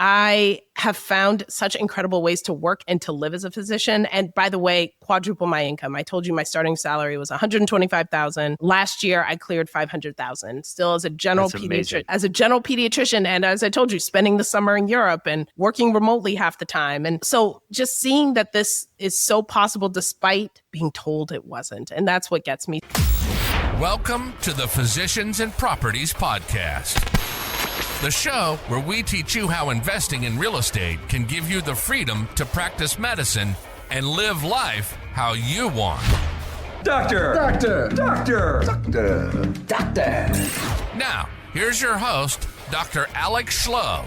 I have found such incredible ways to work and to live as a physician. And by the way, quadruple my income. I told you my starting salary was $125,000. Last year, I cleared $500,000. Still as a general pediatrician. And as I told you, spending the summer in Europe and working remotely half the time. And so just seeing that this is so possible despite being told it wasn't. And that's what gets me. Welcome to the Physicians and Properties Podcast, the show where we teach you how investing in real estate can give you the freedom to practice medicine and live life how you want. Doctor! Doctor! Doctor! Doctor! Doctor! Now, here's your host, Dr. Alex Schloe.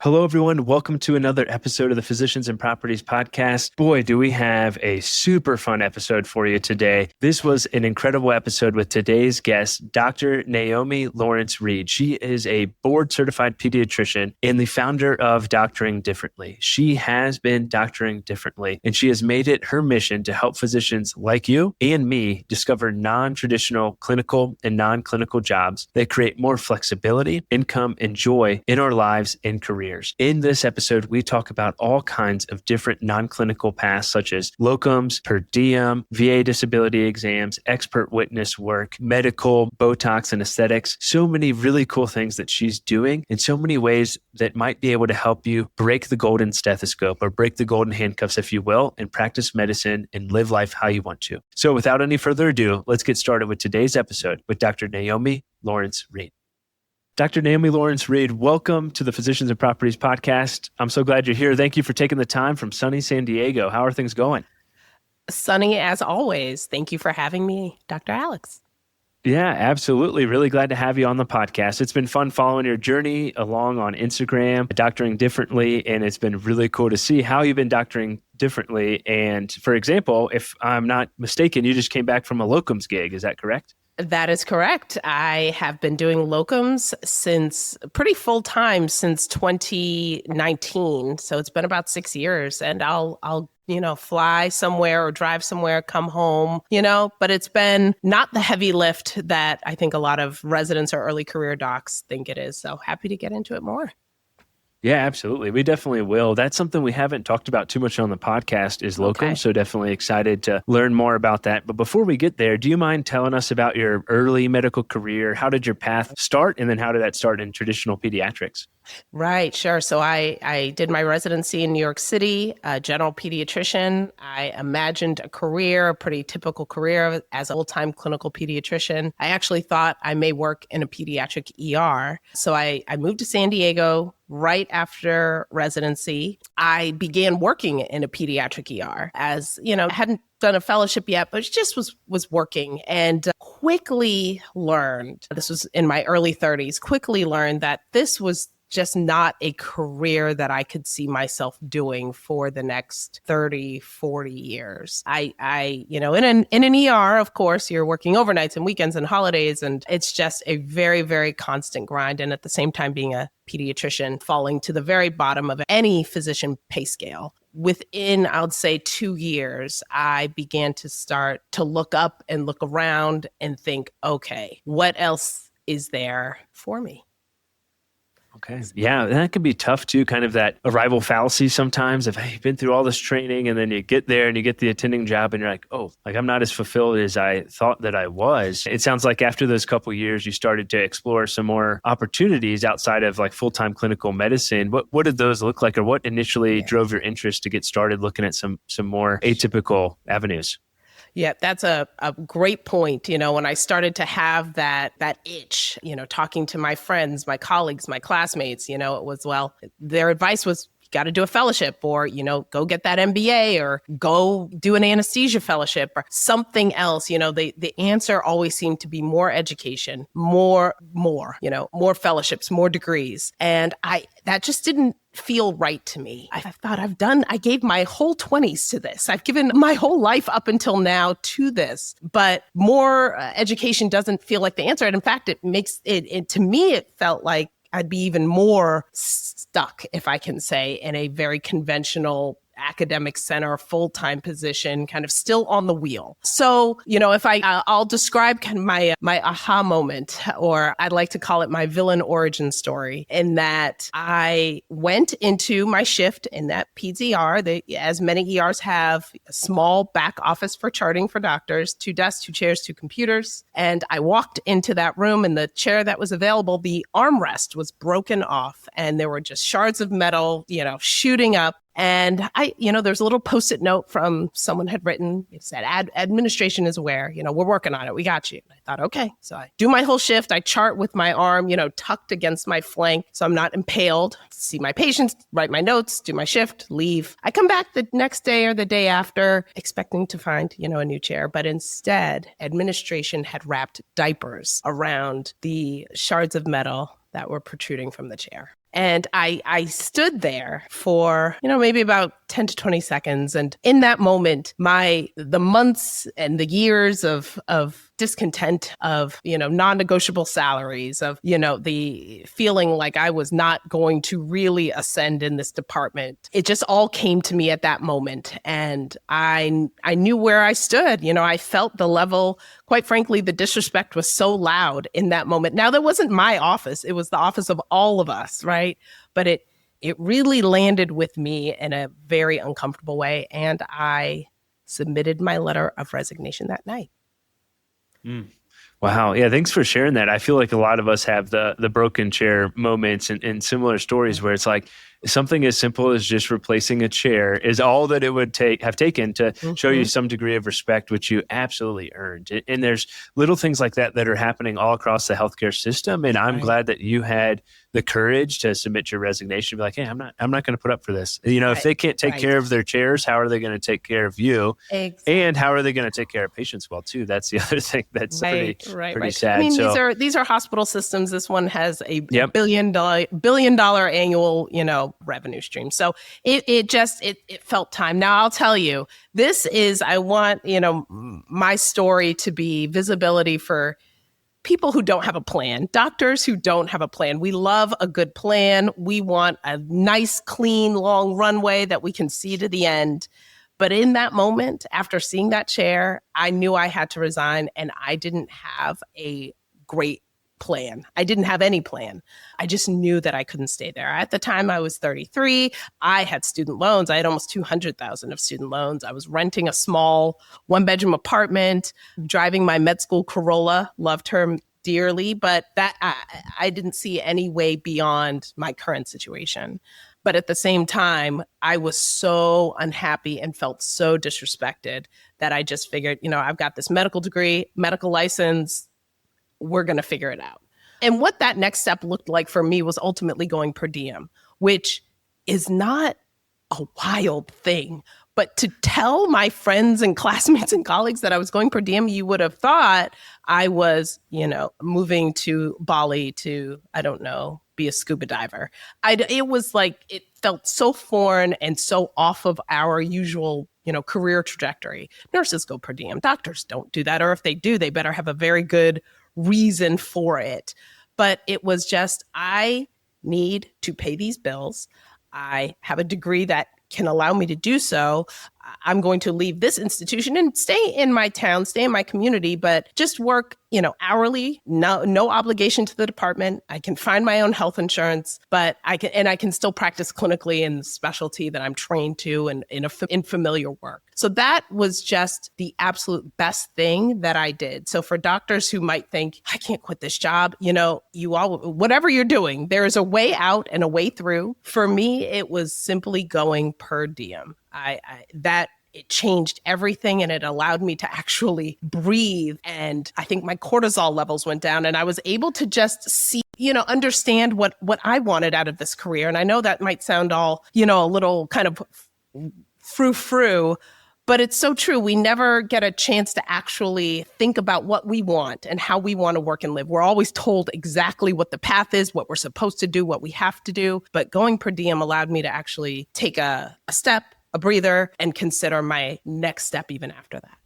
Hello, everyone. Welcome to another episode of the Physicians and Properties Podcast. Boy, do we have a super fun episode for you today. This was an incredible episode with today's guest, Dr. Naomi Lawrence-Reid. She is a board-certified pediatrician and the founder of Doctoring Differently. She has been doctoring differently, and she has made it her mission to help physicians like you and me discover non-traditional clinical and non-clinical jobs that create more flexibility, income, and joy in our lives and careers. In this episode, we talk about all kinds of different non-clinical paths, such as locums, per diem, VA disability exams, expert witness work, medical, Botox, and aesthetics. So many really cool things that she's doing in so many ways that might be able to help you break the golden stethoscope or break the golden handcuffs, if you will, and practice medicine and live life how you want to. So without any further ado, let's get started with today's episode with Dr. Naomi Lawrence-Reid. Dr. Naomi Lawrence-Reid, welcome to the Physicians and Properties Podcast. I'm so glad you're here. Thank you for taking the time from sunny San Diego. How are things going? Sunny as always. Thank you for having me, Dr. Alex. Yeah, absolutely. Really glad to have you on the podcast. It's been fun following your journey along on Instagram, Doctoring Differently, and it's been really cool to see how you've been doctoring differently. And for example, if I'm not mistaken, you just came back from a locums gig. Is that correct? That is correct. I have been doing locums since pretty full time since 2019. So it's been about 6 years, and I'll fly somewhere or drive somewhere, come home, but it's been not the heavy lift that I think a lot of residents or early career docs think it is. So happy to get into it more. Yeah, absolutely. We definitely will. That's something we haven't talked about too much on the podcast is locum. Okay. So definitely excited to learn more about that. But before we get there, do you mind telling us about your early medical career? How did your path start? And then how did that start in traditional pediatrics? Right, sure. So I did my residency in New York City, a general pediatrician. I imagined a pretty typical career as a full-time clinical pediatrician. I actually thought I may work in a pediatric ER. So I moved to San Diego right after residency. I began working in a pediatric ER as, I hadn't done a fellowship yet, but it just was working, and quickly learned, this was in my early 30s, quickly learned that this was just not a career that I could see myself doing for the next 30, 40 years. In an ER, of course, you're working overnights and weekends and holidays, and it's just a very, very constant grind. And at the same time, being a pediatrician, falling to the very bottom of any physician pay scale. Within, I would say, 2 years, I began to start to look up and look around and think, okay, what else is there for me? Okay. Yeah, that can be tough too, kind of that arrival fallacy sometimes of, hey, you've been through all this training and then you get there and you get the attending job and you're like, oh, I'm not as fulfilled as I thought that I was. It sounds like after those couple of years, you started to explore some more opportunities outside of like full-time clinical medicine. What did those look like, or what initially drove your interest to get started looking at some more atypical avenues? Yeah, that's a great point. When I started to have that itch, talking to my friends, my colleagues, my classmates, it was, their advice was, you got to do a fellowship, or, go get that MBA, or go do an anesthesia fellowship or something else. The answer always seemed to be more education, more fellowships, more degrees. And that just didn't feel right to me. I thought I gave my whole 20s to this. I've given my whole life up until now to this, but more education doesn't feel like the answer. And in fact, it makes it to me, it felt like I'd be even more stuck, if I can say, in a very conventional academic center, full-time position, kind of still on the wheel. So, if I'll describe kind of my aha moment, or I'd like to call it my villain origin story, in that I went into my shift in that peds ER, as many ERs have, a small back office for charting for doctors, 2 desks, 2 chairs, 2 computers. And I walked into that room, and the chair that was available, the armrest was broken off, and there were just shards of metal, shooting up. And there's a little Post-it note from someone had written. It said, administration is aware, we're working on it. We got you. And I thought, okay. So I do my whole shift. I chart with my arm, tucked against my flank, so I'm not impaled. See my patients, write my notes, do my shift, leave. I come back the next day or the day after expecting to find, a new chair. But instead, administration had wrapped diapers around the shards of metal that were protruding from the chair. And I stood there for, maybe about 10 to 20 seconds. And in that moment, the months and the years of discontent, of, non-negotiable salaries, of, the feeling like I was not going to really ascend in this department, it just all came to me at that moment. And I knew where I stood. I felt the level, quite frankly, the disrespect was so loud in that moment. Now, that wasn't my office. It was the office of all of us, right? But it really landed with me in a very uncomfortable way. And I submitted my letter of resignation that night. Wow. Yeah. Thanks for sharing that. I feel like a lot of us have the broken chair moments and similar stories where it's like something as simple as just replacing a chair is all that it would have taken to show you some degree of respect, which you absolutely earned. And there's little things like that are happening all across the healthcare system. And I'm glad that you had the courage to submit your resignation, be like, hey, I'm not going to put up for this. If they can't take care of their chairs, how are they going to take care of you? Exactly. And how are they going to take care of patients well too? That's the other thing that's pretty sad. I mean, these are hospital systems. This one has a billion dollar annual, revenue stream. So it felt time. Now I'll tell you, I want, my story to be visibility for people who don't have a plan, doctors who don't have a plan. We love a good plan. We want a nice, clean, long runway that we can see to the end. But in that moment, after seeing that chair, I knew I had to resign, and I didn't have a great plan. I didn't have any plan. I just knew that I couldn't stay there. At the time, I was 33. I had student loans. I had almost $200,000 of student loans. I was renting a small 1-bedroom apartment, driving my med school Corolla, loved her dearly, but that I didn't see any way beyond my current situation. But at the same time, I was so unhappy and felt so disrespected that I just figured, I've got this medical degree, medical license, we're going to figure it out. And what that next step looked like for me was ultimately going per diem, which is not a wild thing. But to tell my friends and classmates and colleagues that I was going per diem, you would have thought I was, moving to Bali to, I don't know, be a scuba diver. It was like, it felt so foreign and so off of our usual, career trajectory. Nurses go per diem. Doctors don't do that. Or if they do, they better have a very good reason for it. But it was just, I need to pay these bills. I have a degree that can allow me to do so. I'm going to leave this institution and stay in my town, stay in my community, but just work, hourly, no obligation to the department. I can find my own health insurance, but I can still practice clinically in the specialty that I'm trained to and in familiar work. So that was just the absolute best thing that I did. So for doctors who might think, I can't quit this job, whatever you're doing, there is a way out and a way through. For me, it was simply going per diem. It changed everything, and it allowed me to actually breathe. And I think my cortisol levels went down, and I was able to just see, understand what I wanted out of this career. And I know that might sound all, a little kind of frou-frou, but it's so true. We never get a chance to actually think about what we want and how we want to work and live. We're always told exactly what the path is, what we're supposed to do, what we have to do. But going per diem allowed me to actually take a step, a breather, and consider my next step even after that.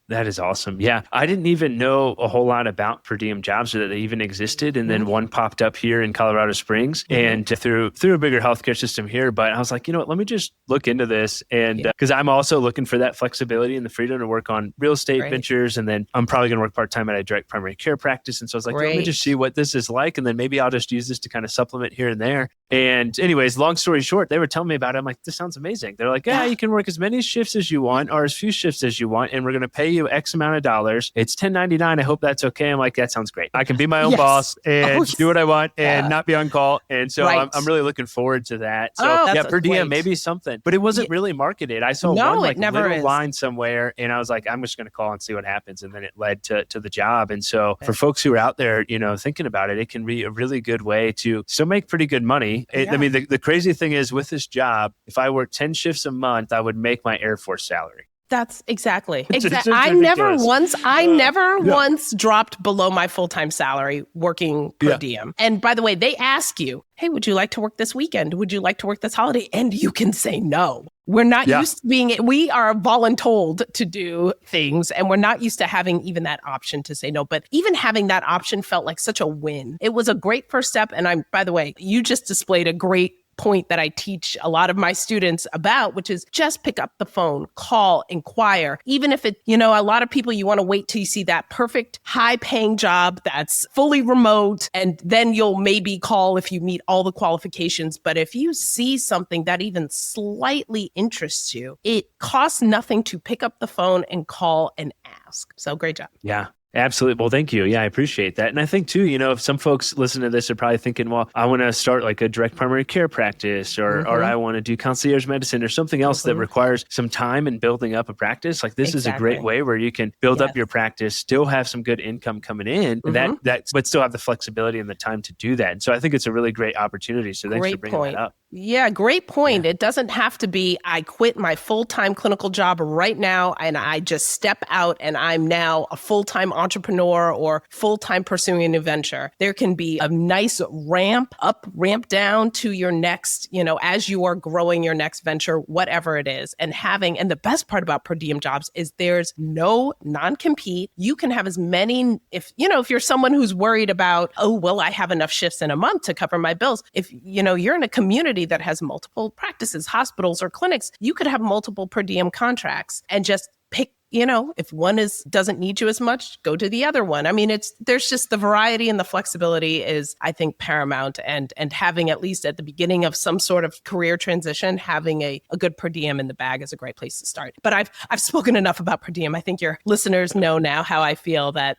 That is awesome. Yeah. I didn't even know a whole lot about per diem jobs or that they even existed. And then one popped up here in Colorado Springs and through a bigger healthcare system here. But I was like, you know what, let me just look into this. And because I'm also looking for that flexibility and the freedom to work on real estate ventures. And then I'm probably going to work part-time at a direct primary care practice. And so I was like, let me just see what this is like. And then maybe I'll just use this to kind of supplement here and there. And anyways, long story short, they were telling me about it. I'm like, this sounds amazing. They're like, yeah, you can work as many shifts as you want or as few shifts as you want. And we're going to pay you X amount of dollars. It's $10.99. I hope that's okay. I'm like, that sounds great. I can be my own boss and do what I want and not be on call. And so I'm really looking forward to that. So per diem, maybe something, but it wasn't really marketed. I saw one like little line somewhere and I was like, I'm just going to call and see what happens. And then it led to the job. And so for folks who are out there, thinking about it, it can be a really good way to still make pretty good money. I mean, the crazy thing is with this job, if I work 10 shifts a month, I would make my Air Force salary. That's exactly. I never once dropped below my full-time salary working per diem. And by the way, they ask you, hey, would you like to work this weekend? Would you like to work this holiday? And you can say no. We're not used to we are voluntold to do things and we're not used to having even that option to say no. But even having that option felt like such a win. It was a great first step. And by the way, you just displayed a great point that I teach a lot of my students about, which is just pick up the phone, call, inquire. Even if a lot of people, you want to wait till you see that perfect high paying job that's fully remote. And then you'll maybe call if you meet all the qualifications. But if you see something that even slightly interests you, it costs nothing to pick up the phone and call and ask. So great job. Yeah. Absolutely. Well, thank you. Yeah, I appreciate that. And I think too, if some folks listen to this are probably thinking, well, I want to start like a direct primary care practice or I want to do concierge medicine or something else that requires some time in building up a practice. Like this is a great way where you can build up your practice, still have some good income coming in, but still have the flexibility and the time to do that. And so I think it's a really great opportunity. So thanks for bringing that up. Yeah, great point. Yeah. It doesn't have to be, I quit my full-time clinical job right now and I just step out and I'm now a full-time entrepreneur or full-time pursuing a new venture. There can be a nice ramp up, ramp down to your next, as you are growing your next venture, whatever it is. And the best part about per diem jobs is there's no non-compete. You can have as many, if you're someone who's worried about, I have enough shifts in a month to cover my bills. If, you're in a community that has multiple practices, hospitals or clinics, you could have multiple per diem contracts and just pick, if one doesn't need you as much, go to the other one. I mean, there's just the variety and the flexibility is, I think, paramount and having at least at the beginning of some sort of career transition, having a good per diem in the bag is a great place to start. But I've spoken enough about per diem. I think your listeners know now how I feel that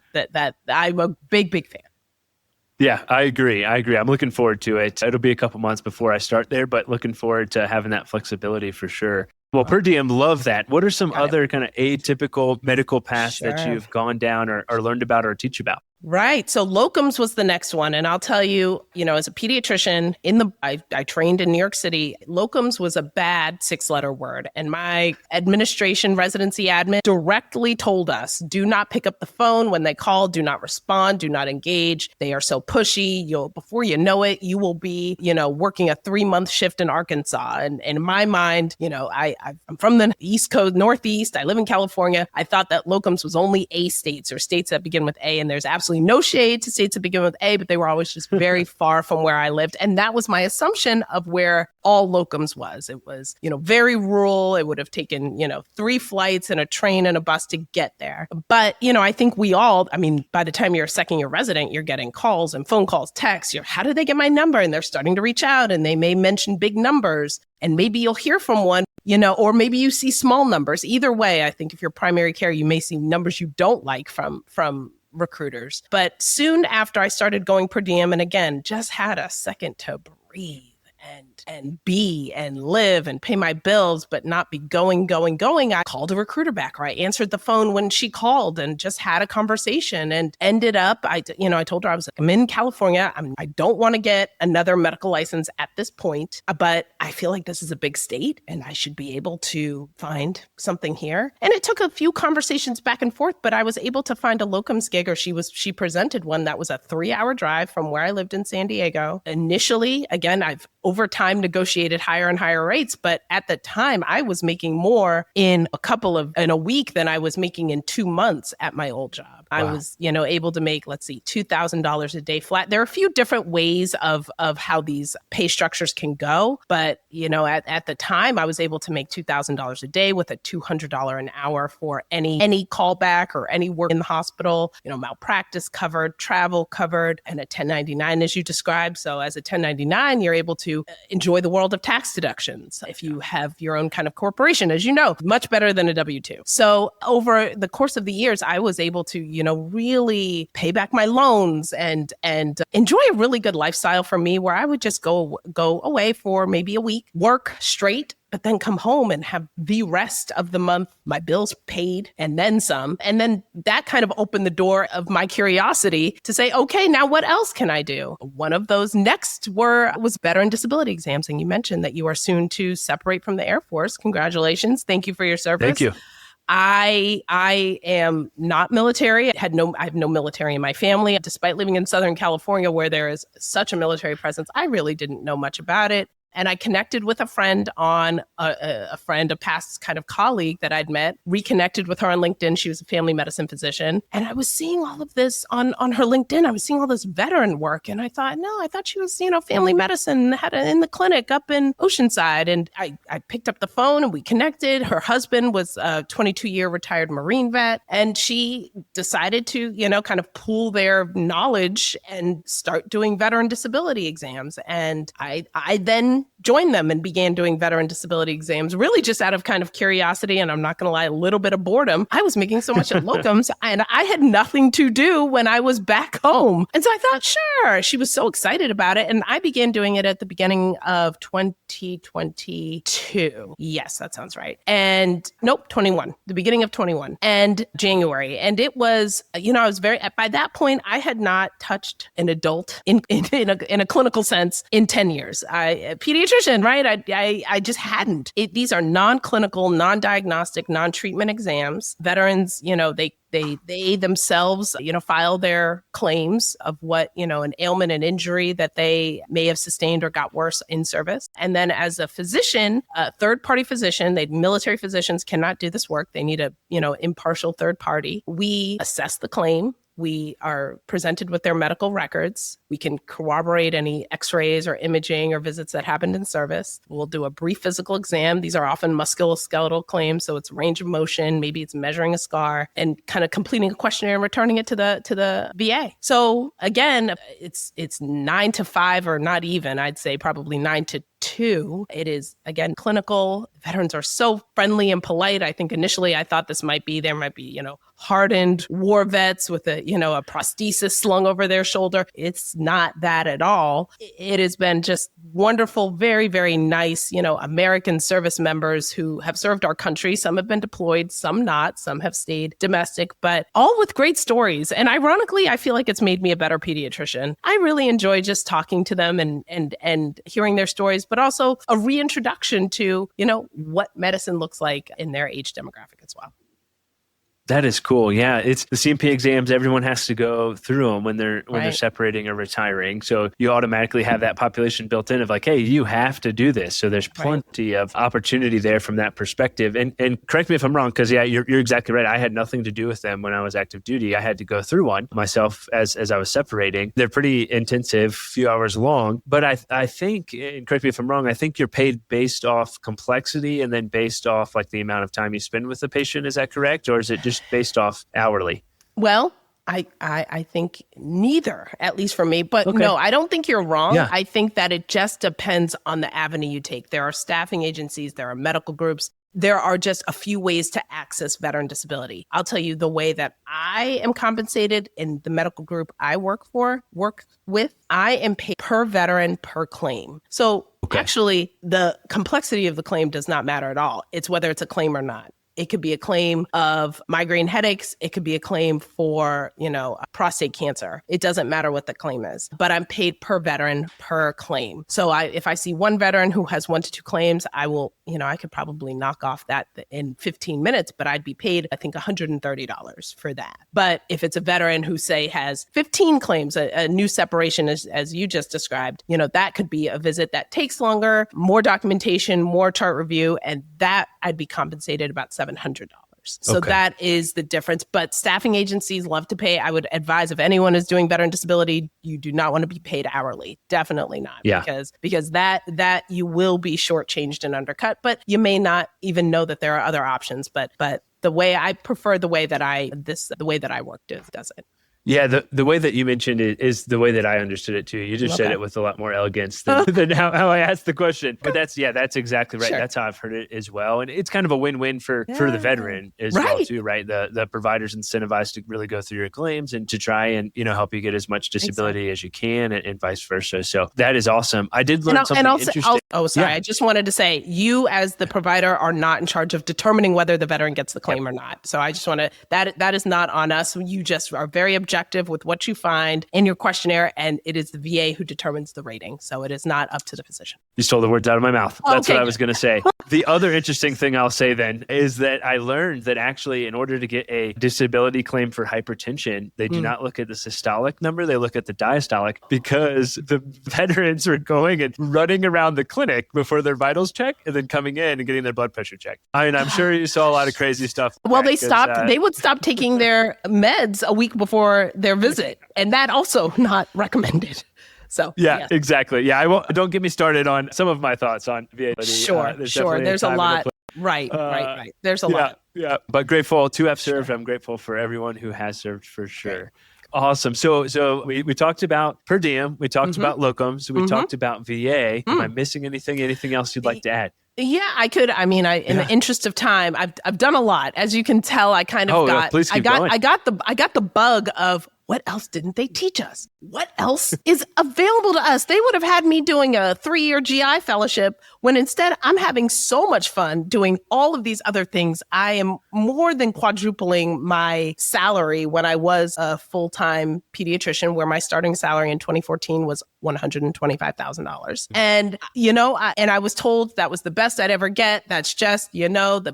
I'm a big, big fan. Yeah, I agree. I'm looking forward to it. It'll be a couple months before I start there, but looking forward to having that flexibility for sure. Well, per diem, love that. What are some other kind of atypical medical paths that you've gone down or learned about or teach about? Right. So locums was the next one. And I'll tell you, as a pediatrician I trained in New York City, locums was a bad 6-letter word. And my administration residency admin directly told us, do not pick up the phone when they call, do not respond, do not engage. They are so pushy. Before you know it, you will be, working a 3-month shift in Arkansas. And in my mind, I'm from the East Coast, Northeast. I live in California. I thought that locums was only A states or states that begin with A. And there's absolutely no shade to states that begin with A, but they were always just very far from where I lived. And that was my assumption of where all locums was. It was, very rural. It would have taken, 3 flights and a train and a bus to get there. But, I think by the time you're a second-year resident, you're getting calls and phone calls, texts. How did they get my number? And they're starting to reach out and they may mention big numbers. And maybe you'll hear from one, or maybe you see small numbers. Either way, I think if you're primary care, you may see numbers you don't like from recruiters. But soon after I started going per diem, and again, just had a second to breathe and be and live and pay my bills, but not be going. I called a recruiter back, or I answered the phone when she called and just had a conversation and ended up, I told her, I was like, I'm in California. I don't want to get another medical license at this point, but I feel like this is a big state and I should be able to find something here. And it took a few conversations back and forth, but I was able to find a locums gig, or she presented one that was a 3-hour drive from where I lived in San Diego. Initially, again, I've over time negotiated higher and higher rates. But at the time, I was making more in a week than I was making in 2 months at my old job. Wow. I was, able to make, let's see, $2,000 a day flat. There are a few different ways of how these pay structures can go. But, at the time, I was able to make $2,000 a day with a $200 an hour for any callback or any work in the hospital, malpractice covered, travel covered, and a 1099 as you described. So as a 1099, you're able to enjoy the world of tax deductions if you have your own kind of corporation, as you know, much better than a W-2. So over the course of the years, I was able to, really pay back my loans and enjoy a really good lifestyle for me, where I would just go away for maybe a week, work straight, but then come home and have the rest of the month, my bills paid and then some. And then that kind of opened the door of my curiosity to say, okay, now what else can I do? One of those next was veteran disability exams. And you mentioned that you are soon to separate from the Air Force. Congratulations. Thank you for your service. Thank you. I am not military. I have no military in my family. Despite living in Southern California, where there is such a military presence, I really didn't know much about it. And I connected with a friend on a past kind of colleague that I'd met, reconnected with her on LinkedIn. She was a family medicine physician. And I was seeing all of this on her LinkedIn. I was seeing all this veteran work. And I thought she was, family medicine, in the clinic up in Oceanside. And I picked up the phone and we connected. Her husband was a 22-year retired Marine vet. And she decided to, kind of pool their knowledge and start doing veteran disability exams. And I then joined them and began doing veteran disability exams, really just out of kind of curiosity. And I'm not going to lie, a little bit of boredom. I was making so much at locums and I had nothing to do when I was back home. And so I thought, sure. She was so excited about it. And I began doing it at the beginning of 2022. Yes, that sounds right. And nope, 21, the beginning of 21 and January. And it was, I was by that point, I had not touched an adult in a clinical sense in 10 years. Pediatrician, right? I just hadn't. These are non-clinical, non-diagnostic, non-treatment exams. Veterans, they themselves, file their claims of what, an ailment and injury that they may have sustained or got worse in service. And then as a physician, a third-party physician, military physicians cannot do this work. They need a, impartial third party. We assess the claim. We are presented with their medical records. We can corroborate any x-rays or imaging or visits that happened in service. We'll do a brief physical exam. These are often musculoskeletal claims. So it's range of motion. Maybe it's measuring a scar and kind of completing a questionnaire and returning it to the VA. So again, it's 9 to 5 or not even, I'd say probably 9 to 2. It is, again, clinical. Veterans are so friendly and polite. I think initially I thought there might be, hardened war vets with a prosthesis slung over their shoulder. It's not that at all. It has been just wonderful, very, very nice, American service members who have served our country. Some have been deployed, some not, some have stayed domestic, but all with great stories. And ironically, I feel like it's made me a better pediatrician. I really enjoy just talking to them and hearing their stories, but also a reintroduction to, what medicine looks like in their age demographic as well. That is cool. Yeah, it's the CMP exams. Everyone has to go through them when they're separating or retiring. So you automatically have that population built in of like, hey, you have to do this. So there's plenty of opportunity there from that perspective. And correct me if I'm wrong, because you're exactly right. I had nothing to do with them when I was active duty. I had to go through one myself as I was separating. They're pretty intensive, few hours long. But I think, and correct me if I'm wrong, I think you're paid based off complexity and then based off like the amount of time you spend with the patient. Is that correct, or is it just based off hourly? Well, I think neither, at least for me. But no, I don't think you're wrong. Yeah. I think that it just depends on the avenue you take. There are staffing agencies, there are medical groups. There are just a few ways to access veteran disability. I'll tell you the way that I am compensated in the medical group I work with. I am paid per veteran per claim. So actually, the complexity of the claim does not matter at all. It's whether it's a claim or not. It could be a claim of migraine headaches. It could be a claim for, prostate cancer. It doesn't matter what the claim is, but I'm paid per veteran per claim. So if I see one veteran who has 1 to 2 claims, I will, I could probably knock off that in 15 minutes, but I'd be paid, I think, $130 for that. But if it's a veteran who, say, has 15 claims, a new separation, as you just described, that could be a visit that takes longer, more documentation, more chart review, and that I'd be compensated about $700. So Okay. that is the difference. But staffing agencies love to pay. I would advise if anyone is doing veteran disability, you do not want to be paid hourly. Definitely not. Yeah. Because that you will be shortchanged and undercut, but you may not even know that there are other options. But the way I prefer the way that I work does it. Yeah, the way that you mentioned it is the way that I understood it too. You just said it with a lot more elegance than how I asked the question. But that's exactly right. Sure. That's how I've heard it as well. And it's kind of a win-win for the veteran as well too, right? The provider's incentivized to really go through your claims and to try and, help you get as much disability as you can and vice versa. So that is awesome. I did learn something interesting. I just wanted to say, you as the provider are not in charge of determining whether the veteran gets the claim or not. So I just want to, that is not on us. You just are very objective with what you find in your questionnaire, and it is the VA who determines the rating. So it is not up to the physician. You stole the words out of my mouth. That's what I was going to say. The other interesting thing I'll say then is that I learned that actually in order to get a disability claim for hypertension, they do not look at the systolic number. They look at the diastolic, because the veterans are going and running around the clinic before their vitals check and then coming in and getting their blood pressure checked. I mean, I'm sure you saw a lot of crazy stuff. Well, they would stop taking their meds a week before their visit, and that also not recommended. So yeah, exactly. Yeah, don't get me started on some of my thoughts on VA. Sure. There's a lot. Right. There's a lot. Yeah, but grateful to have served. I'm grateful for everyone who has served for sure. Great. Awesome. So we talked about per diem. We talked about locums. We talked about VA. Am I missing anything? Anything else you'd like to add? Yeah, I could. I mean, in the interest of time, I've done a lot. As you can tell, I kind of got the bug of, what else didn't they teach us? What else is available to us? They would have had me doing a 3-year GI fellowship when instead I'm having so much fun doing all of these other things. I am more than quadrupling my salary when I was a full-time pediatrician, where my starting salary in 2014 was $125,000. And, I was told that was the best I'd ever get. That's just, the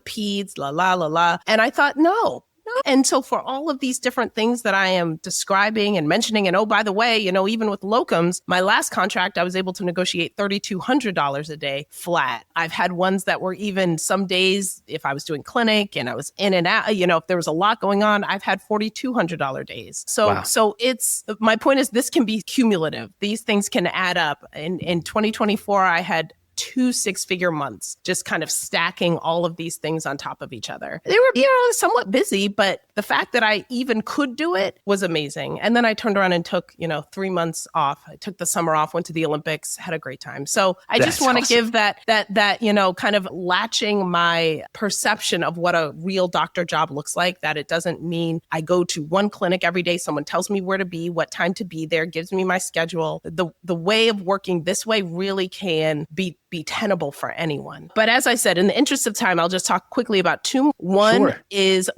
peds, la, la, la, la. And I thought, no. And so for all of these different things that I am describing and mentioning, and by the way, even with locums, my last contract, I was able to negotiate $3,200 a day flat. I've had ones that were even some days, if I was doing clinic and I was in and out, if there was a lot going on, I've had $4,200 days. So it's, my point is, this can be cumulative. These things can add up. In 2024, I had 2 6-figure months, just kind of stacking all of these things on top of each other. They were, somewhat busy, but the fact that I even could do it was amazing. And then I turned around and took, 3 months off. I took the summer off, went to the Olympics, had a great time. So I just want to give that, kind of latching my perception of what a real doctor job looks like, that it doesn't mean I go to one clinic every day. Someone tells me where to be, what time to be there, gives me my schedule. The way of working this way really can be tenable for anyone. But as I said, in the interest of time, I'll just talk quickly about 2. One is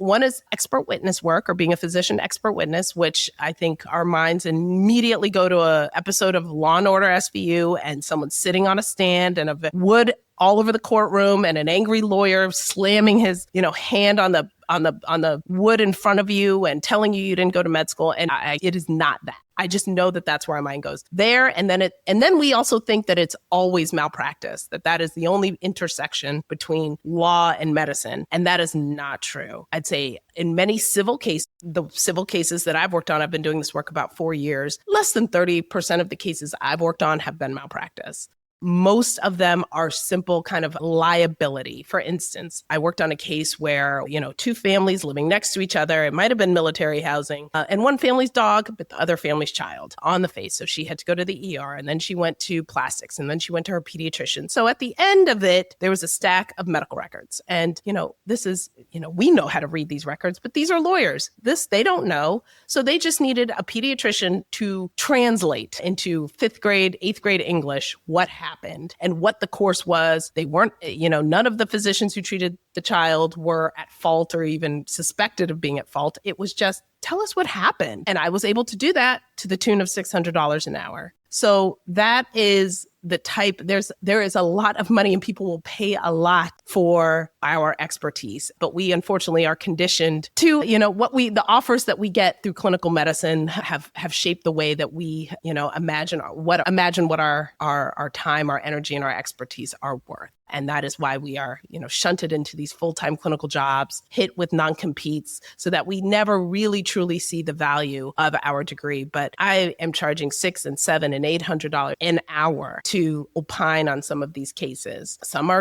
expert witness work, or being a physician expert witness, which I think our minds immediately go to a episode of Law and Order SVU, and someone sitting on a stand and a wood all over the courtroom, and an angry lawyer slamming his, hand on the wood in front of you and telling you didn't go to med school. And it is not that. I just know that that's where our mind goes there. And then we also think that it's always malpractice, that is the only intersection between law and medicine. And that is not true. I'd say in many civil cases, the civil cases that I've worked on, I've been doing this work about 4 years, less than 30% of the cases I've worked on have been malpractice. Most of them are simple kind of liability. For instance, I worked on a case where, 2 families living next to each other, it might have been military housing, and one family's dog, but the other family's child on the face. So she had to go to the ER, and then she went to plastics, and then she went to her pediatrician. So at the end of it, there was a stack of medical records. And, this is, we know how to read these records, but these are lawyers. They don't know. So they just needed a pediatrician to translate into 5th grade, 8th grade English what happened happened and what the course was. They weren't, none of the physicians who treated the child were at fault or even suspected of being at fault. It was just, tell us what happened. And I was able to do that to the tune of $600 an hour. So that is the type, there is a lot of money and people will pay a lot for our expertise. But we unfortunately are conditioned to, the offers that we get through clinical medicine have shaped the way that we, imagine what our time, our energy, and our expertise are worth. And that is why we are, shunted into these full-time clinical jobs, hit with non-competes, so that we never really truly see the value of our degree. But I am charging $600 and $700 and $800 an hour to opine on some of these cases. Some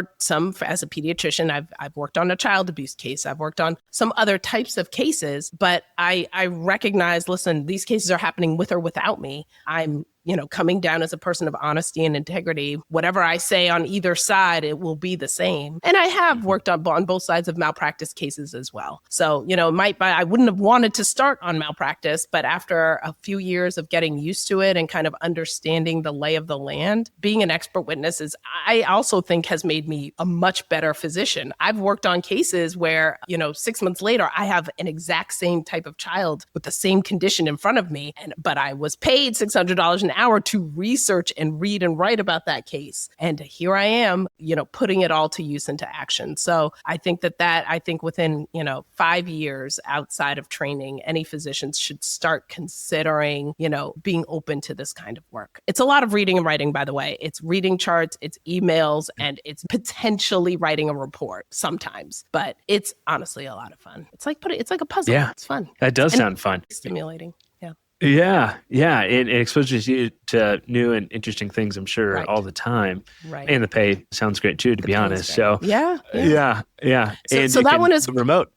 as a pediatrician, I've worked on a child abuse case. I've worked on some other types of cases, but I recognize, listen, these cases are happening with or without me. I'm coming down as a person of honesty and integrity. Whatever I say on either side, it will be the same. And I have worked on both sides of malpractice cases as well. So, I wouldn't have wanted to start on malpractice, but after a few years of getting used to it and kind of understanding the lay of the land, being an expert witness I also think has made me a much better physician. I've worked on cases where, 6 months later, I have an exact same type of child with the same condition in front of me, but I was paid $600 an hour to research and read and write about that case. And here I am, putting it all to use into action. So I think I think within, 5 years outside of training, any physicians should start considering, being open to this kind of work. It's a lot of reading and writing, by the way. It's reading charts, it's emails, and it's potentially writing a report sometimes, but it's honestly a lot of fun. It's like a puzzle. Yeah. It's fun. That does sound fun. Stimulating. Yeah. It exposes you to new and interesting things, I'm sure, all the time. Right. And the pay sounds great too, to be honest. So yeah. And so that one is remote.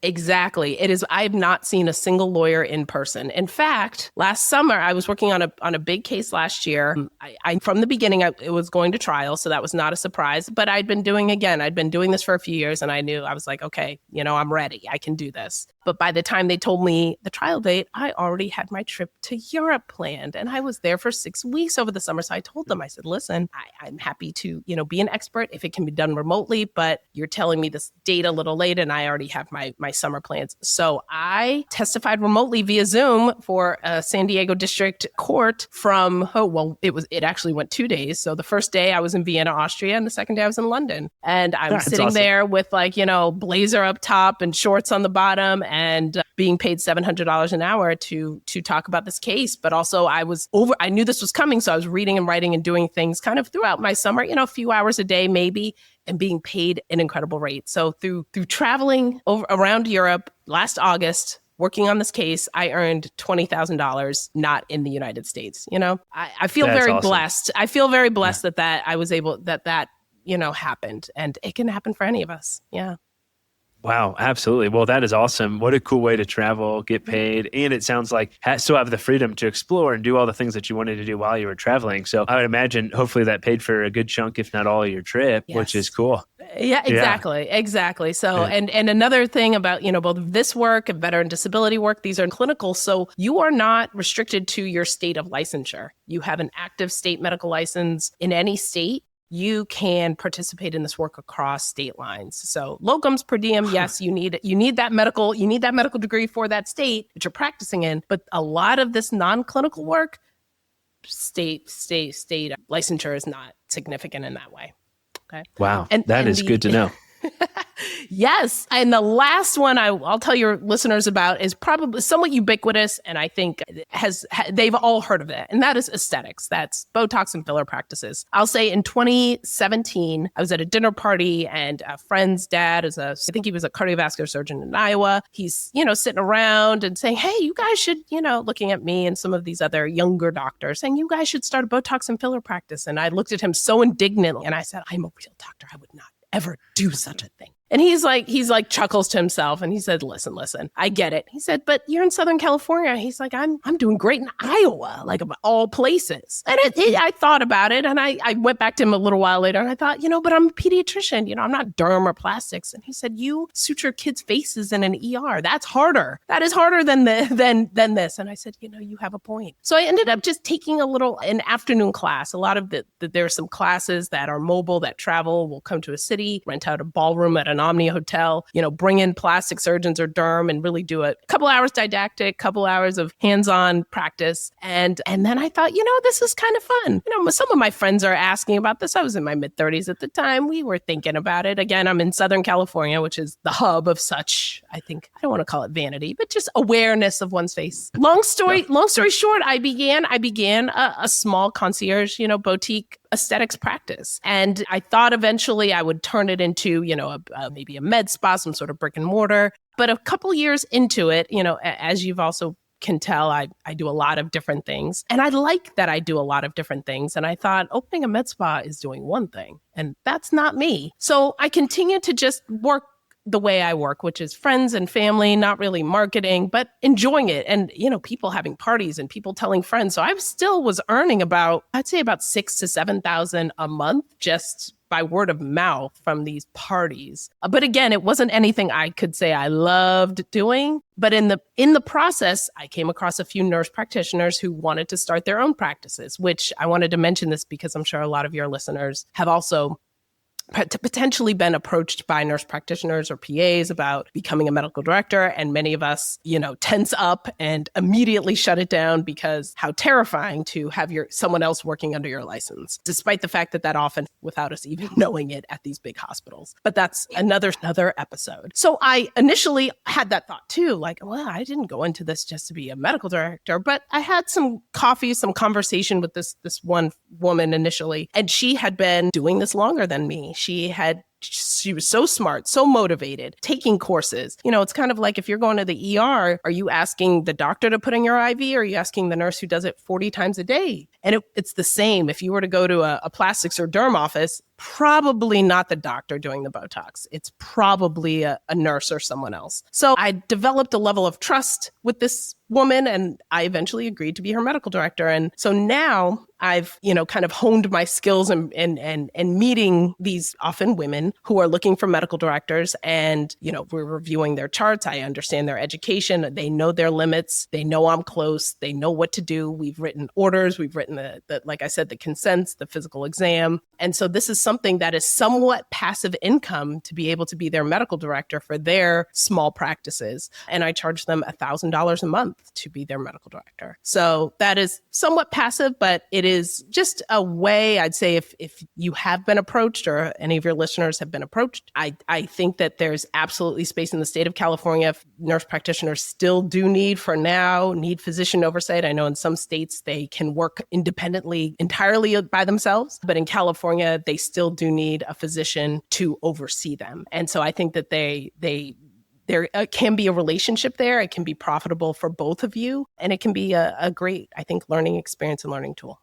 Exactly. It is. I've not seen a single lawyer in person. In fact, last summer I was working on a big case last year. I from the beginning it was going to trial, so that was not a surprise. But I'd been doing this for a few years, and I was like, okay, I'm ready. I can do this. But by the time they told me the trial date, I already had my trip to Europe planned, and I was there for 6 weeks over the summer. So I told them, I said, listen, I'm happy to be an expert if it can be done remotely, but you're telling me this date a little late, and I already have my summer plans. So I testified remotely via Zoom for a San Diego district court from, it actually went 2 days. So the first day I was in Vienna, Austria, and the second day I was in London. And I'm sitting there with blazer up top and shorts on the bottom and being paid $700 an hour to talk about this case. But also I knew this was coming. So I was reading and writing and doing things kind of throughout my summer, a few hours a day, maybe, and being paid an incredible rate. So through traveling around Europe last August, working on this case, I earned $20,000 not in the United States. I feel That's very awesome. blessed. I feel very blessed that I was able, that happened, and it can happen for any of us. Yeah. Wow, absolutely. Well, that is awesome. What a cool way to travel, get paid. And it sounds like still have the freedom to explore and do all the things that you wanted to do while you were traveling. So I would imagine hopefully that paid for a good chunk, if not all of your trip, which is cool. Yeah, exactly. So, and another thing about, both this work and veteran disability work, these are clinical. So you are not restricted to your state of licensure. You have an active state medical license in any state. You can participate in this work across state lines. So locums per diem, yes, you need that medical degree for that state that you're practicing in. But a lot of this non-clinical work, state licensure is not significant in that way. Okay. Wow. That is good to know. Yes. And the last one I'll tell your listeners about is probably somewhat ubiquitous, and I think they've all heard of it. And that is aesthetics. That's Botox and filler practices. I'll say in 2017, I was at a dinner party, and a friend's dad I think he was a cardiovascular surgeon in Iowa. He's, sitting around and saying, hey, you guys should, looking at me and some of these other younger doctors saying, you guys should start a Botox and filler practice. And I looked at him so indignantly and I said, I'm a real doctor. I would not ever do such a thing. And he's like chuckles to himself. And he said, listen, I get it. He said, but you're in Southern California. He's like, I'm doing great in Iowa, like of all places. And I thought about it. And I went back to him a little while later and I thought, but I'm a pediatrician, I'm not derm or plastics. And he said, you suture kids' faces in an ER. That's harder. That is harder than this. And I said, you have a point. So I ended up just taking an afternoon class. A lot of there are some classes that are mobile, that travel. We'll come to a city, rent out a ballroom at an Omni hotel, bring in plastic surgeons or derm and really do a couple hours didactic, couple hours of hands-on practice. And then I thought, this is kind of fun. Some of my friends are asking about this. I was in my mid-30s at the time. We were thinking about it. Again, I'm in Southern California, which is the hub of such, I don't want to call it vanity, but just awareness of one's face. Long story short, I began a small concierge, boutique aesthetics practice. And I thought eventually I would turn it into, maybe a med spa, some sort of brick and mortar. But a couple years into it, as you've also can tell, I do a lot of different things. And I like that I do a lot of different things. And I thought opening a med spa is doing one thing, and that's not me. So I continue to just work the way I work, which is friends and family, not really marketing, but enjoying it. And, people having parties and people telling friends. So I still was earning about $6,000 to $7,000 a month just by word of mouth from these parties. But again, it wasn't anything I could say I loved doing. But in the process, I came across a few nurse practitioners who wanted to start their own practices, which I wanted to mention this because I'm sure a lot of your listeners have also potentially been approached by nurse practitioners or PAs about becoming a medical director. And many of us, tense up and immediately shut it down because how terrifying to have someone else working under your license, despite the fact that often without us even knowing it at these big hospitals. But that's another episode. So I initially had that thought too, like, well, I didn't go into this just to be a medical director, but I had some coffee, some conversation with this one woman initially, and she had been doing this longer than me. She was so smart, so motivated, taking courses. It's kind of like if you're going to the ER, are you asking the doctor to put in your IV or are you asking the nurse who does it 40 times a day? And it's the same. If you were to go to a plastics or derm office, probably not the doctor doing the Botox. It's probably a nurse or someone else. So I developed a level of trust with this woman and I eventually agreed to be her medical director. And so now I've, kind of honed my skills and meeting these often women who are looking for medical directors. And, we're reviewing their charts. I understand their education. They know their limits. They know I'm close. They know what to do. We've written orders. We've written like I said, the consents, the physical exam. And so this is something that is somewhat passive income to be able to be their medical director for their small practices. And I charge them $1,000 a month to be their medical director. So that is somewhat passive, but it is just a way, I'd say, if you have been approached or any of your listeners have been approached, I think that there's absolutely space in the state of California. Nurse practitioners still do need physician oversight. I know in some states they can work independently entirely by themselves, but in California, they still do need a physician to oversee them. And so I think that there can be a relationship there. It can be profitable for both of you. And it can be a great, I think, learning experience and learning tool.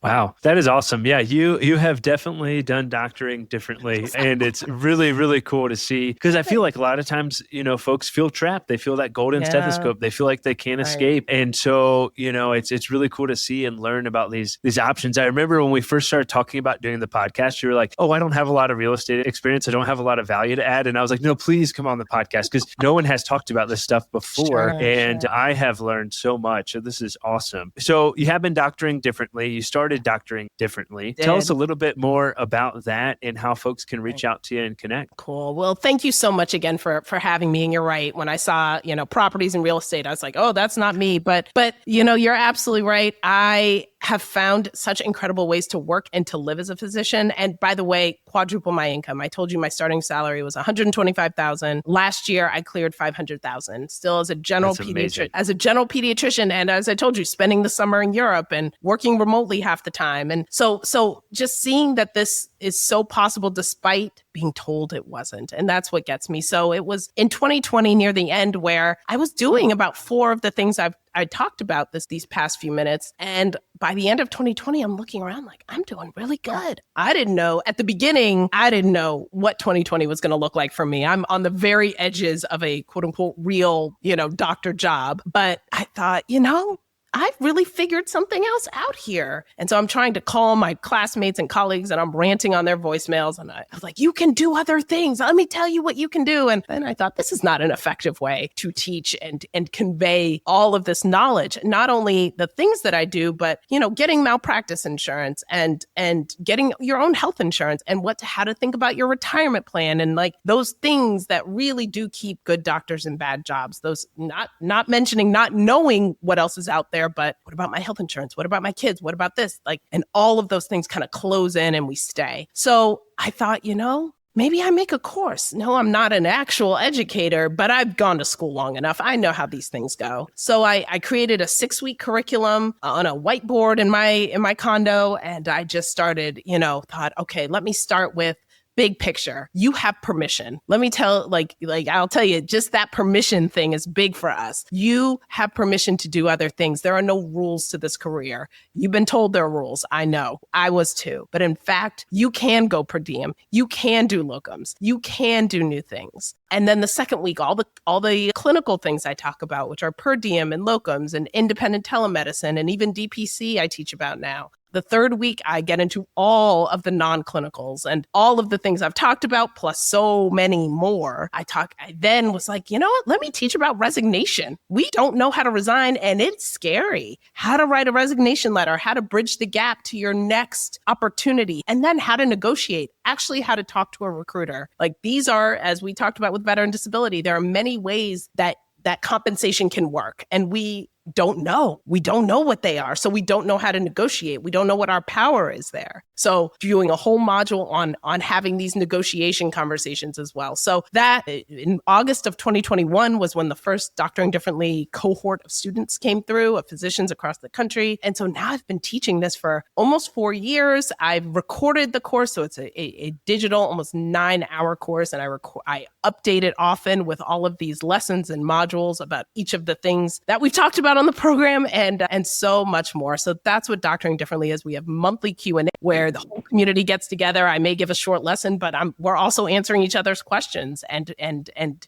Wow, that is awesome. Yeah, you have definitely done doctoring differently. And it's really, really cool to see because I feel like a lot of times, folks feel trapped. They feel that golden stethoscope. They feel like they can't escape. And so, it's really cool to see and learn about these options. I remember when we first started talking about doing the podcast, you were like, oh, I don't have a lot of real estate experience. I don't have a lot of value to add. And I was like, no, please come on the podcast because no one has talked about this stuff before. Sure. I have learned so much. So this is awesome. So you have been doctoring differently. You started doctoring differently. Tell us a little bit more about that and how folks can reach out to you and connect. Cool. Well, thank you so much again for having me. And you're right. When I saw, properties and real estate, I was like, oh, that's not me. But you're absolutely right. I have found such incredible ways to work and to live as a physician. And by the way, quadruple my income. I told you my starting salary was $125,000. Last year, I cleared $500,000. Still as a general pediatrician. And as I told you, spending the summer in Europe and working remotely half the time. And so just seeing that this is so possible despite being told it wasn't. And that's what gets me. So it was in 2020 near the end where I was doing about 4 of the things I talked about these past few minutes. And by the end of 2020, I'm looking around like, I'm doing really good. I didn't know at the beginning, I didn't know what 2020 was going to look like for me. I'm on the very edges of a quote unquote real, doctor job. But I thought, I've really figured something else out here. And so I'm trying to call my classmates and colleagues and I'm ranting on their voicemails. And I was like, you can do other things. Let me tell you what you can do. And then I thought, this is not an effective way to teach and convey all of this knowledge. Not only the things that I do, but, getting malpractice insurance and getting your own health insurance and how to think about your retirement plan. And like those things that really do keep good doctors in bad jobs. Those not mentioning, not knowing what else is out there. But what about my health insurance? What about my kids? What about this? And all of those things kind of close in and we stay. So I thought, maybe I make a course. No, I'm not an actual educator, but I've gone to school long enough. I know how these things go. So I created a 6-week curriculum on a whiteboard in my condo. And I just started, thought, okay, let me start with big picture. You have permission. Let me I'll tell you, just that permission thing is big for us. You have permission to do other things. There are no rules to this career. You've been told there are rules. I know. I was too. But in fact, you can go per diem. You can do locums. You can do new things. And then the second week, all the clinical things I talk about, which are per diem and locums and independent telemedicine and even DPC I teach about now. The third week, I get into all of the non-clinicals and all of the things I've talked about, plus so many more. I then was like, you know what? Let me teach about resignation. We don't know how to resign, and it's scary. How to write a resignation letter, how to bridge the gap to your next opportunity, and then how to negotiate, actually how to talk to a recruiter. These are, as we talked about with veteran disability, there are many ways that compensation can work, and we don't know. We don't know what they are. So we don't know how to negotiate. We don't know what our power is there. So doing a whole module on having these negotiation conversations as well. So that in August of 2021 was when the first Doctoring Differently cohort of students came through, of physicians across the country. And so now I've been teaching this for almost 4 years. I've recorded the course. So it's a digital, almost 9-hour course. And I update it often with all of these lessons and modules about each of the things that we've talked about on the program and so much more. So that's what Doctoring Differently is. We have monthly Q&A where the whole community gets together. I may give a short lesson, but we're also answering each other's questions and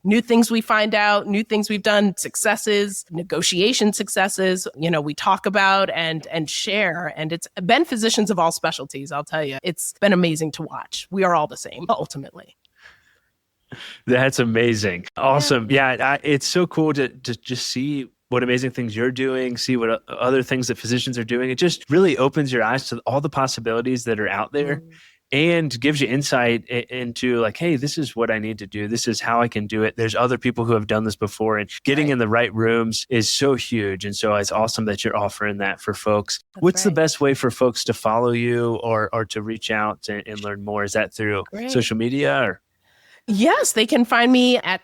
new things we find out, new things we've done, successes, negotiation successes, we talk about and share. And it's been physicians of all specialties, I'll tell you. It's been amazing to watch. We are all the same, ultimately. That's amazing. Awesome. Yeah, it's so cool to just see what amazing things you're doing, see what other things that physicians are doing. It just really opens your eyes to all the possibilities that are out there and gives you insight into hey, this is what I need to do. This is how I can do it. There's other people who have done this before, and getting in the right rooms is so huge. And so it's awesome that you're offering that for folks. What's the best way for folks to follow you or to reach out and learn more? Is that through social media or? Yes, they can find me at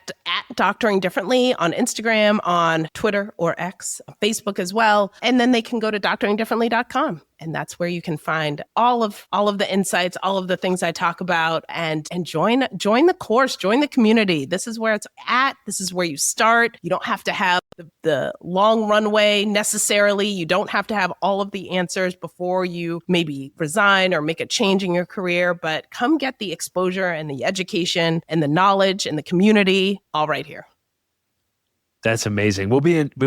Doctoring Differently on Instagram, on Twitter or X, Facebook as well. And then they can go to doctoringdifferently.com. And that's where you can find all of the insights, all of the things I talk about, and join the course, join the community. This is where it's at. This is where you start. You don't have to have the long runway necessarily. You don't have to have all of the answers before you maybe resign or make a change in your career, but come get the exposure and the education and the knowledge and the community all right here. That's amazing. We'll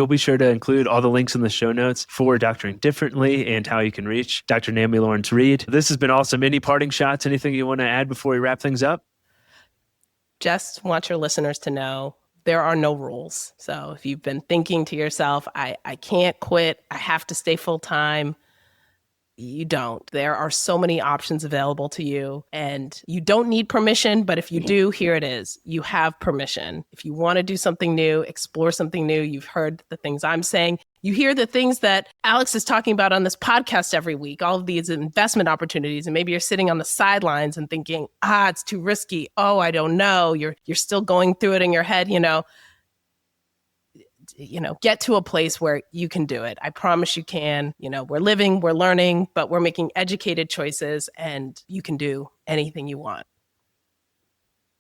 be sure to include all the links in the show notes for Doctoring Differently and how you can reach Dr. Naomi Lawrence-Reid. This has been awesome. Any parting shots? Anything you want to add before we wrap things up? Just want your listeners to know there are no rules. So if you've been thinking to yourself, I can't quit, I have to stay full time, you don't. There are so many options available to you, and you don't need permission, but if you do, here it is. You have permission. If you want to do something new, explore something new, you've heard the things I'm saying. You hear the things that Alex is talking about on this podcast every week, all of these investment opportunities, and maybe you're sitting on the sidelines and thinking, it's too risky. Oh, I don't know. You're still going through it in your head, get to a place where you can do it. I promise you can. We're living, we're learning, but we're making educated choices, and you can do anything you want.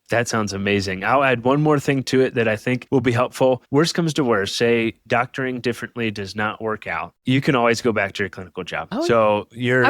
That sounds amazing. I'll add one more thing to it that I think will be helpful. Worst comes to worst, say doctoring differently does not work out. You can always go back to your clinical job. Oh, so your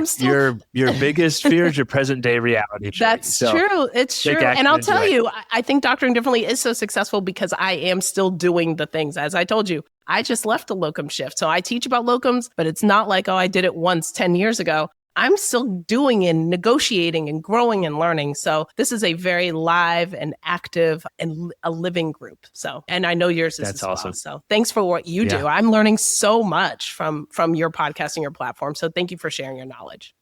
biggest fear is your present day reality. That's true. It's true. And I'll tell you, I think doctoring differently is so successful because I am still doing the things. As I told you, I just left a locum shift. So I teach about locums, but it's not like, oh, I did it once 10 years ago. I'm still doing and negotiating and growing and learning. So this is a very live and active and a living group. So, and I know yours is That's as well. awesome. So thanks for what you do. I'm learning so much from your podcast and your platform. So thank you for sharing your knowledge.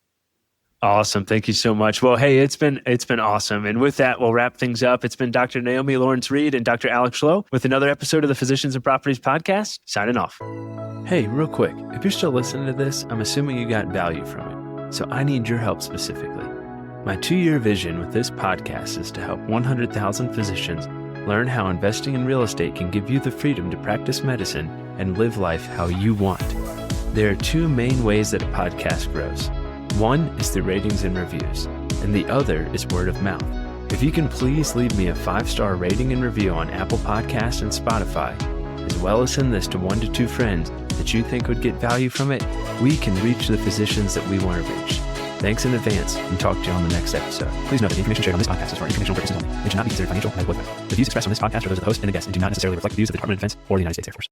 Awesome. Thank you so much. Well, hey, it's been awesome. And with that, we'll wrap things up. It's been Dr. Naomi Lawrence-Reid and Dr. Alex Schloe with another episode of the Physicians and Properties podcast. Signing off. Hey, real quick, if you're still listening to this, I'm assuming you got value from it. So I need your help specifically. My 2-year vision with this podcast is to help 100,000 physicians learn how investing in real estate can give you the freedom to practice medicine and live life how you want. There are 2 main ways that a podcast grows. One is through ratings and reviews, and the other is word of mouth. If you can please leave me a 5-star rating and review on Apple Podcasts and Spotify, as well as send this to 1 to 2 friends that you think would get value from it, we can reach the physicians that we want to reach. Thanks in advance, and talk to you on the next episode. Please note that the information shared on this podcast is for informational purposes only. It should not be considered financial, medical advice. The views expressed on this podcast are those of the host and the guest and do not necessarily reflect the views of the Department of Defense or the United States Air Force.